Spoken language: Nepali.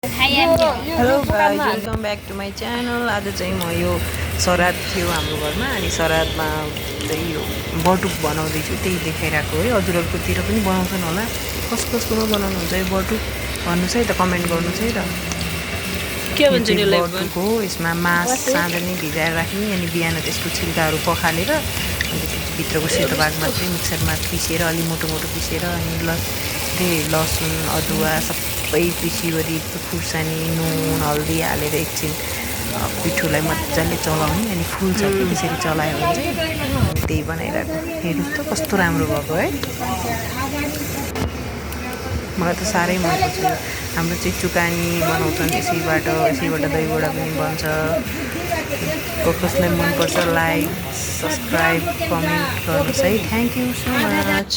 Hello guys, welcome back to my channel. आज चाहिँ म यो सराद थियो हाम्रो घरमा, अनि सरादमा चाहिँ यो बटुक बनाउँदैछु, त्यही देखाइरहेको है। हजुरहरूकोतिर पनि बनाउँछन् होला, कसकोमा बनाउनुहुन्छ यो बटुक भन्नुहोस् है त, कमेन्ट गर्नुहोस् है त। के भन्छ नि बटुक हो, यसमा मास साँझ नै भिजाएर राख्ने, अनि बिहान त्यसको छिल्काहरू पखालेर अनि भित्रको सेतो भाग मात्रै मिक्सरमा पिसेर, अलि मोटो मोटो पिसेर, अनि लसुन अदुवा सबै पिसिवरी खुर्सानी नुन हल्दी हालेर एकछिन पिठोलाई मजाले चलाउने, अनि फुल्छ कि त्यसरी चलायो भने चाहिँ। अनि त्यही बनाइरहेको हेर्नुहोस् त कस्तो राम्रो भएको है। मलाई त साह्रै मनपर्छ। हाम्रो चाहिँ चुकानी बनाउँछन् यसैबाट दही बडा पनि बन्छ। कसलाई मनपर्छ लाइक सब्सक्राइब कमेन्ट गर्नुहोस् है। Thank you so much.